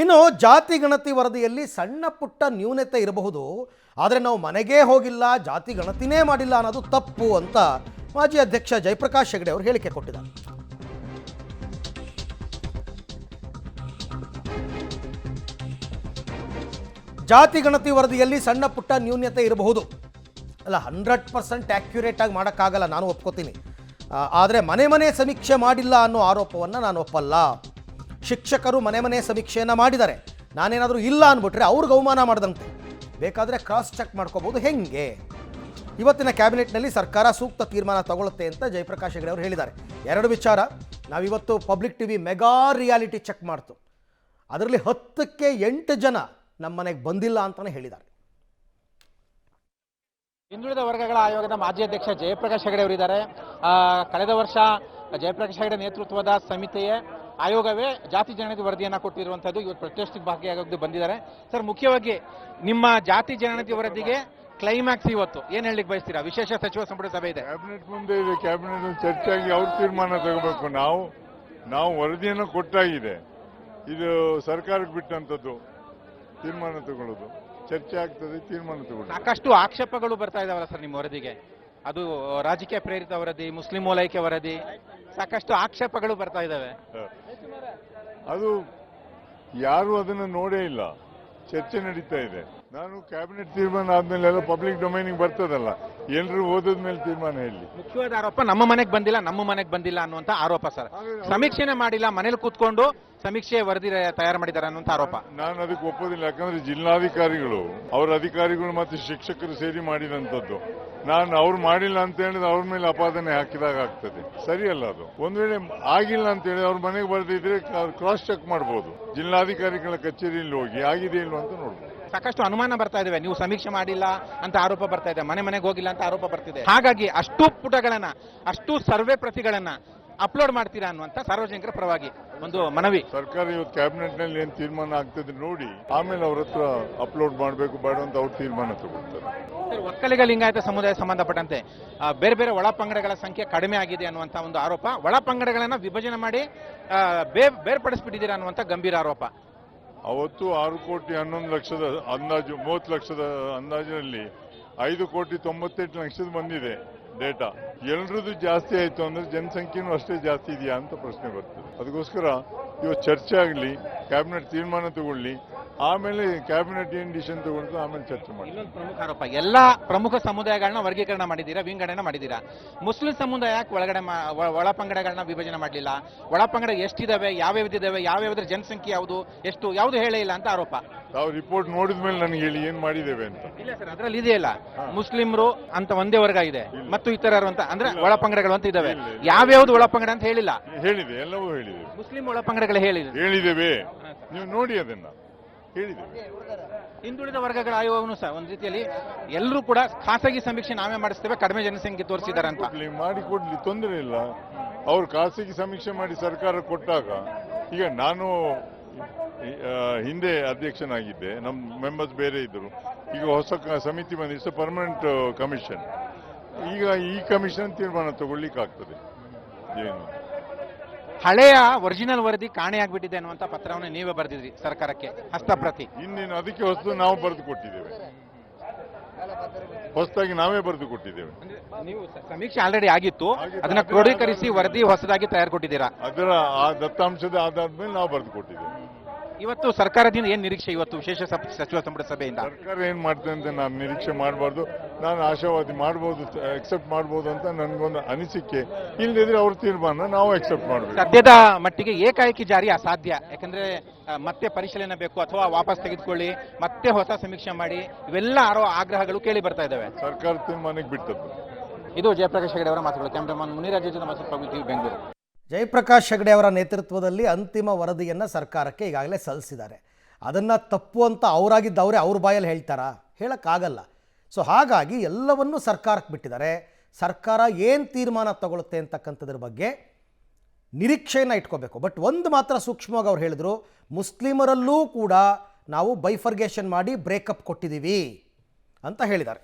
ಇನ್ನು ಜಾತಿ ಗಣತಿ ವರದಿಯಲ್ಲಿ ಸಣ್ಣ ಪುಟ್ಟ ನ್ಯೂನತೆ ಇರಬಹುದು, ಆದರೆ ನಾವು ಮನೆಗೇ ಹೋಗಿಲ್ಲ, ಜಾತಿ ಗಣತಿನೇ ಮಾಡಿಲ್ಲ ಅನ್ನೋದು ತಪ್ಪು ಅಂತ ಮಾಜಿ ಅಧ್ಯಕ್ಷ ಜಯಪ್ರಕಾಶ್ ಹೆಗಡೆ ಅವರು ಹೇಳಿಕೆ ಕೊಟ್ಟಿದ್ದಾರೆ. ಜಾತಿ ಗಣತಿ ವರದಿಯಲ್ಲಿ ಸಣ್ಣ ಪುಟ್ಟ ನ್ಯೂನತೆ ಇರಬಹುದು, ಅಲ್ಲ 100% ಆ್ಯಕ್ಯುರೇಟ್ ಆಗಿ ಮಾಡೋಕ್ಕಾಗಲ್ಲ, ನಾನು ಒಪ್ಕೋತೀನಿ. ಆದರೆ ಮನೆ ಮನೆ ಸಮೀಕ್ಷೆ ಮಾಡಿಲ್ಲ ಅನ್ನೋ ಆರೋಪವನ್ನು ನಾನು ಒಪ್ಪಲ್ಲ. ಶಿಕ್ಷಕರು ಮನೆ ಮನೆ ಸಮೀಕ್ಷೆಯನ್ನು ಮಾಡಿದ್ದಾರೆ, ನಾನೇನಾದರೂ ಇಲ್ಲ ಅಂದ್ಬಿಟ್ರೆ ಅವ್ರಿಗೆ ಅವಮಾನ ಮಾಡ್ದಂತೆ. ಬೇಕಾದರೆ ಕ್ರಾಸ್ ಚೆಕ್ ಮಾಡ್ಕೋಬೋದು. ಹೆಂಗೆ? ಇವತ್ತಿನ ಕ್ಯಾಬಿನೆಟ್ನಲ್ಲಿ ಸರ್ಕಾರ ಸೂಕ್ತ ತೀರ್ಮಾನ ತಗೊಳುತ್ತೆ ಅಂತ ಜಯಪ್ರಕಾಶ್ ಹೆಗಡೆ ಅವರು ಹೇಳಿದ್ದಾರೆ. ಎರಡು ವಿಚಾರ. ನಾವಿವತ್ತು public TV mega reality check ಮಾಡ್ತು, ಅದರಲ್ಲಿ 10ಕ್ಕೆ 8 ಜನ ನಮ್ಮ ಮನೆಗೆ ಬಂದಿಲ್ಲ ಅಂತಲೇ ಹೇಳಿದ್ದಾರೆ. ಹಿಂದುಳಿದ ವರ್ಗಗಳ ಆಯೋಗದ ಮಾಜಿ ಅಧ್ಯಕ್ಷ ಜಯಪ್ರಕಾಶ್ ಹೆಗಡೆ ಅವರಿದ್ದಾರೆ. ಕಳೆದ ವರ್ಷ ಜಯಪ್ರಕಾಶ್ ಹೆಗಡೆ ನೇತೃತ್ವದ ಸಮಿತಿಯೇ ಆಯೋಗವೇ ಜಾತಿ ಜನಗಣತಿ ವರದಿಯನ್ನು ಕೊಟ್ಟಿರುವಂಥದ್ದು. ಇವತ್ತು ಪ್ರತಿಷ್ಠಿತ ಭಾಗಿಯಾಗಿ ಬಂದಿದ್ದಾರೆ. ಸರ್, ಮುಖ್ಯವಾಗಿ ನಿಮ್ಮ ಜಾತಿ ಜನಗಣತಿ ವರದಿಗೆ ಕ್ಲೈಮ್ಯಾಕ್ಸ್ ಇವತ್ತು ಏನು ಹೇಳಲಿಕ್ಕೆ ಬಯಸ್ತೀರಾ? ವಿಶೇಷ ಸಚಿವ ಸಂಪುಟ ಸಭೆ ಇದೆ, ಕ್ಯಾಬಿನೆಟ್ ಮುಂದೆ ಇದೆ, ಕ್ಯಾಬಿನೆಟ್ ಚರ್ಚೆ ಆಗಿ ಅವ್ರ ತೀರ್ಮಾನ ತಗೋಬೇಕು. ನಾವು ವರದಿಯನ್ನು ಕೊಟ್ಟಾಗಿದೆ, ಇದು ಸರ್ಕಾರಕ್ಕೆ ಬಿಟ್ಟಂಥದ್ದು. ತೀರ್ಮಾನ ತಗೊಳ್ಳೋದು ಚರ್ಚೆ ಆಗ್ತದೆ, ತೀರ್ಮಾನ ತಗೊಳ್ಳೋದು. ಸಾಕಷ್ಟು ಆಕ್ಷೇಪಗಳು ಬರ್ತಾ ಇದಾವಲ್ಲ ಸರ್ ನಿಮ್ಮ ವರದಿಗೆ? ಅದು ರಾಜಕೀಯ ಪ್ರೇರಿತ ವರದಿ, ಮುಸ್ಲಿಂ ಓಲೈಕೆ ವರದಿ, ಸಾಕಷ್ಟು ಆಕ್ಷೇಪಗಳು ಬರ್ತಾ ಇದ್ದಾವೆ. ಅದು ಯಾರು ಅದನ್ನು ನೋಡೇ ಇಲ್ಲ, ಚರ್ಚೆ ನಡೀತಾ ಇದೆ. ನಾನು ಕ್ಯಾಬಿನೆಟ್ ತೀರ್ಮಾನ ಆದ್ಮೇಲೆ ಎಲ್ಲ ಪಬ್ಲಿಕ್ ಡೊಮೈನಿಗೆ ಬರ್ತದಲ್ಲ, ಎಲ್ಲರೂ ಓದದ ಮೇಲೆ ತೀರ್ಮಾನ ಹೇಳಿ. ಮುಖ್ಯವಾದ ಆರೋಪ ನಮ್ಮ ಮನೆಗೆ ಬಂದಿಲ್ಲ ಅನ್ನುವಂತ ಆರೋಪ ಸರ್. ಸಮೀಕ್ಷೆನೇ ಮಾಡಿಲ್ಲ, ಮನೇಲಿ ಕೂತ್ಕೊಂಡು ಸಮೀಕ್ಷೆ ವರದಿ ತಯಾರು ಮಾಡಿದ್ದಾರೆ ಅನ್ನುವಂತ ಆರೋಪ. ನಾನು ಅದಕ್ಕೆ ಒಪ್ಪೋದಿಲ್ಲ. ಯಾಕಂದ್ರೆ ಜಿಲ್ಲಾಧಿಕಾರಿಗಳು, ಅವರ ಅಧಿಕಾರಿಗಳು ಮತ್ತು ಶಿಕ್ಷಕರು ಸೇರಿ ಮಾಡಿದಂಥದ್ದು. ನಾನು ಅವ್ರು ಮಾಡಿಲ್ಲ ಅಂತ ಹೇಳಿದ್ರೆ ಅವ್ರ ಮೇಲೆ ಅಪಾದನೆ ಹಾಕಿದಾಗ ಆಗ್ತದೆ, ಸರಿಯಲ್ಲ ಅದು. ಒಂದ್ ವೇಳೆ ಆಗಿಲ್ಲ ಅಂತ ಹೇಳಿ ಅವ್ರ ಮನೆಗೆ ಬರ್ದಿದ್ರೆ ಕ್ರಾಸ್ ಚೆಕ್ ಮಾಡ್ಬೋದು. ಜಿಲ್ಲಾಧಿಕಾರಿಗಳ ಕಚೇರಿಯಲ್ಲಿ ಹೋಗಿ ಆಗಿದೆ ಇಲ್ವ ಅಂತ ನೋಡ್ಬೋದು. ಸಾಕಷ್ಟು ಅನುಮಾನ ಬರ್ತಾ ಇದಾವೆ, ನೀವು ಸಮೀಕ್ಷೆ ಮಾಡಿಲ್ಲ ಅಂತ ಆರೋಪ ಬರ್ತಾ ಇದೆ, ಮನೆಗೆ ಹೋಗಿಲ್ಲ ಅಂತ ಆರೋಪ ಬರ್ತಿದೆ. ಹಾಗಾಗಿ ಅಷ್ಟು ಪುಟಗಳನ್ನ, ಅಷ್ಟು ಸರ್ವೆ ಪ್ರತಿಗಳನ್ನ ಅಪ್ಲೋಡ್ ಮಾಡ್ತೀರಾ ಅನ್ನುವಂತ ಸಾರ್ವಜನಿಕರ ಪರವಾಗಿ ಒಂದು ಮನವಿ. ಸರ್ಕಾರ ಇವತ್ತು ಕ್ಯಾಬಿನೆಟ್ ನಲ್ಲಿ ಏನ್ ತೀರ್ಮಾನ ಆಗ್ತದೆ ನೋಡಿ, ಆಮೇಲೆ ಅವ್ರ ಹತ್ರ ಅಪ್ಲೋಡ್ ಮಾಡಬೇಕು ಬೇಡ ಅಂತ ಅವ್ರು ತೀರ್ಮಾನ ತಗೊಳ್ತಾರೆ. ಒಕ್ಕಲಿಗ ಲಿಂಗಾಯತ ಸಮುದಾಯ ಸಂಬಂಧಪಟ್ಟಂತೆ ಬೇರೆ ಬೇರೆ ಒಳ ಪಂಗಡಗಳ ಸಂಖ್ಯೆ ಕಡಿಮೆ ಆಗಿದೆ ಅನ್ನುವಂತ ಒಂದು ಆರೋಪ, ಒಳ ಪಂಗಡಗಳನ್ನ ವಿಭಜನೆ ಮಾಡಿ ಬೇರ್ಪಡಿಸ್ಬಿಟ್ಟಿದ್ದೀರಾ ಅನ್ನುವಂತ ಗಂಭೀರ ಆರೋಪ. ಅವತ್ತು 6 ಕೋಟಿ 11 ಲಕ್ಷದ ಅಂದಾಜು, 30 ಲಕ್ಷದ ಅಂದಾಜಿನಲ್ಲಿ 5 ಕೋಟಿ 98 ಲಕ್ಷದ ಬಂದಿದೆ ಡೇಟಾ. ಎಲ್ಲರದ್ದು ಜಾಸ್ತಿ ಆಯ್ತು ಅಂದ್ರೆ ಜನಸಂಖ್ಯೆನೂ ಅಷ್ಟೇ ಜಾಸ್ತಿ ಇದೆಯಾ ಅಂತ ಪ್ರಶ್ನೆ ಬರ್ತದೆ. ಅದಕ್ಕೋಸ್ಕರ ಇವತ್ತು ಚರ್ಚೆ ಆಗಲಿ, ಕ್ಯಾಬಿನೆಟ್ ತೀರ್ಮಾನ ತಗೊಳ್ಳಿ, ಆಮೇಲೆ ಕ್ಯಾಬಿನೆಟ್ ಏನ್ ಡಿಸಿಷನ್ ತಗೊಂಡು ಆಮೇಲೆ ಚರ್ಚೆ ಮಾಡಿ. ಇನ್ನೊಂದು ಪ್ರಮುಖ ಆರೋಪ, ಎಲ್ಲಾ ಪ್ರಮುಖ ಸಮುದಾಯಗಳನ್ನ ವರ್ಗೀಕರಣ ಮಾಡಿದ್ದೀರಾ, ವಿಂಗಡಣೆ ಮಾಡಿದ್ದೀರಾ. ಮುಸ್ಲಿಂ ಸಮುದಾಯಕ್ಕೆ ಒಳ ಪಂಗಡಗಳನ್ನ ವಿಭಜನೆ ಮಾಡಲಿಲ್ಲ. ಒಳ ಪಂಗಡ ಎಷ್ಟಿದಾವೆ, ಯಾವ್ಯಾವ್ದಿದ್ದಾವೆ, ಯಾವ್ಯಾವ್ದ್ರ ಜನಸಂಖ್ಯೆ ಯಾವುದು ಹೇಳೇ ಇಲ್ಲ ಅಂತ ಆರೋಪ. ತಾವು ರಿಪೋರ್ಟ್ ನೋಡಿದ ಮೇಲೆ ನನಗೆ ಹೇಳಿ ಏನ್ ಮಾಡಿದ್ದೇವೆ ಅಂತ. ಇಲ್ಲ ಸರ್, ಅದರಲ್ಲಿ ಇದೆಯಲ್ಲ, ಮುಸ್ಲಿಮರು ಅಂತ ಒಂದೇ ವರ್ಗ ಇದೆ ಮತ್ತು ಇತರರು ಅಂತ, ಅಂದ್ರೆ ಒಳ ಪಂಗಡಗಳು ಅಂತ ಇದಾವೆ. ಯಾವ್ಯಾವ್ದು ಒಳ ಪಂಗಡ ಅಂತ ಹೇಳಿಲ್ಲ. ಹೇಳಿದೆ, ಎಲ್ಲವೂ ಹೇಳಿದೆ. ಮುಸ್ಲಿಂ ಒಳ ಪಂಗಡಗಳು ಹೇಳಿದ್ದೇವೆ, ನೀವು ನೋಡಿ ಅದನ್ನ ಹೇಳಿದ್ದೇವೆ. ಹಿಂದುಳಿದ ವರ್ಗಗಳ ಆಯೋಗವನ್ನು ಸಹ ಒಂದು ರೀತಿಯಲ್ಲಿ ಎಲ್ಲರೂ ಕೂಡ ಖಾಸಗಿ ಸಮೀಕ್ಷೆ ನಾವೇ ಮಾಡಿಸ್ತೇವೆ, ಕಡಿಮೆ ಜನಸಂಖ್ಯೆ ತೋರಿಸಿದ್ದಾರೆ ಅಂತ. ಮಾಡಿಕೊಡ್ಲಿ, ತೊಂದರೆ ಇಲ್ಲ. ಅವ್ರು ಖಾಸಗಿ ಸಮೀಕ್ಷೆ ಮಾಡಿ ಸರ್ಕಾರ ಕೊಟ್ಟಾಗ, ಈಗ ನಾನು ಹಿಂದೆ ಅಧ್ಯಕ್ಷನಾಗಿದ್ದೆ, ನಮ್ಮ ಮೆಂಬರ್ಸ್ ಬೇರೆ ಇದ್ದರು. ಈಗ ಹೊಸ ಸಮಿತಿ ಬಂದಿತ್ತು, ಪರ್ಮನೆಂಟ್ ಕಮಿಷನ್. ಈಗ ಈ ಕಮಿಷನ್ ತೀರ್ಮಾನ ತಗೊಳ್ಳಿಕ್ಕೆ ಆಗ್ತದೆ. ಏನು ಹಳೆಯ ಒರಿಜಿನಲ್ ವರದಿ ಕಾಣೆಯಾಗ್ಬಿಟ್ಟಿದೆ ಅನ್ನುವಂತ ಪತ್ರವನ್ನು ನೀವೇ ಬರೆದಿದ್ರಿ ಸರ್ಕಾರಕ್ಕೆ, ಹಸ್ತಪ್ರತಿ. ಇನ್ನೇನು ಅದಕ್ಕೆ ಹೊಸದು ನಾವು ಬರೆದು ಕೊಟ್ಟಿದ್ದೇವೆ, ಹೊಸದಾಗಿ ನಾವೇ ಬರೆದು ಕೊಟ್ಟಿದ್ದೇವೆ. ನೀವು ಸಮೀಕ್ಷೆ ಆಲ್ರೆಡಿ ಆಗಿತ್ತು, ಅದನ್ನ ಕ್ರೋಢೀಕರಿಸಿ ವರದಿ ಹೊಸದಾಗಿ ತಯಾರು ಕೊಟ್ಟಿದ್ದೀರಾ. ಅದರ ಆ ದತ್ತಾಂಶದ ಆಧಾರದ ನಾವು ಬರೆದು ಕೊಟ್ಟಿದ್ದೇವೆ. ಇವತ್ತು ಸರ್ಕಾರದಿಂದ ಏನ್ ನಿರೀಕ್ಷೆ? ಇವತ್ತು ವಿಶೇಷ ಸಚಿವ ಸಂಪುಟ ಸಭೆಯಿಂದ ಸರ್ಕಾರ ಏನ್ ಮಾಡ್ತದೆ ಅಂತ ನಾನು ನಿರೀಕ್ಷೆ ಮಾಡಬಾರ್ದು. ನಾನು ಆಶಾವಾದಿ, ಮಾಡ್ಬೋದು, ಅಕ್ಸೆಪ್ಟ್ ಮಾಡ್ಬೋದು ಅಂತ ನನ್ಗೊಂದು ಅನಿಸಿಕೆ. ಇಲ್ಲದಿದ್ರೆ ಅವ್ರ ತೀರ್ಮಾನ ನಾವು ಅಕ್ಸೆಪ್ಟ್ ಮಾಡಬೇಕು. ಸದ್ಯದ ಮಟ್ಟಿಗೆ ಏಕಾಏಕಿ ಜಾರಿ ಅಸಾಧ್ಯ, ಯಾಕಂದ್ರೆ ಮತ್ತೆ ಪರಿಶೀಲನೆ ಬೇಕು, ಅಥವಾ ವಾಪಸ್ ತೆಗೆದುಕೊಳ್ಳಿ, ಮತ್ತೆ ಹೊಸ ಸಮೀಕ್ಷೆ ಮಾಡಿ, ಇವೆಲ್ಲ ಆಗ್ರಹಗಳು ಕೇಳಿ ಬರ್ತಾ ಇದ್ದಾವೆ. ಸರ್ಕಾರ ತೀರ್ಮಾನಕ್ಕೆ ಬಿಟ್ಟದ್ದು. ಇದು ಜಯಪ್ರಕಾಶ್ ಹೆಗಡೆ ಅವರ ಮಾತುಗಳು. ಕ್ಯಾಮರಾಮನ್ ಮುನಿರಾಜ್ ಜೊತೆ ಪಬ್ಲಿಕ್ ಟಿವಿ, ಬೆಂಗಳೂರು. ಜಯಪ್ರಕಾಶ್ ಹೆಗಡೆ ಅವರ ನೇತೃತ್ವದಲ್ಲಿ ಅಂತಿಮ ವರದಿಯನ್ನು ಸರ್ಕಾರಕ್ಕೆ ಈಗಾಗಲೇ ಸಲ್ಲಿಸಿದ್ದಾರೆ. ಅದನ್ನು ತಪ್ಪು ಅಂತ ಅವರಾಗಿದ್ದವರೇ ಅವ್ರ ಬಾಯಲ್ಲಿ ಹೇಳ್ತಾರಾ? ಹೇಳೋಕ್ಕಾಗಲ್ಲ. ಸೊ ಹಾಗಾಗಿ ಎಲ್ಲವನ್ನೂ ಸರ್ಕಾರಕ್ಕೆ ಬಿಟ್ಟಿದ್ದಾರೆ. ಸರ್ಕಾರ ಏನು ತೀರ್ಮಾನ ತಗೊಳುತ್ತೆ ಅಂತಕ್ಕಂಥದ್ರ ಬಗ್ಗೆ ನಿರೀಕ್ಷೆಯನ್ನು ಇಟ್ಕೋಬೇಕು. ಬಟ್ ಒಂದು ಮಾತ್ರ ಸೂಕ್ಷ್ಮವಾಗಿ ಅವ್ರು ಹೇಳಿದ್ರು, ಮುಸ್ಲಿಮರಲ್ಲೂ ಕೂಡ ನಾವು ಬೈಫರ್ಗೇಷನ್ ಮಾಡಿ ಬ್ರೇಕಪ್ ಕೊಟ್ಟಿದ್ದೀವಿ ಅಂತ ಹೇಳಿದ್ದಾರೆ.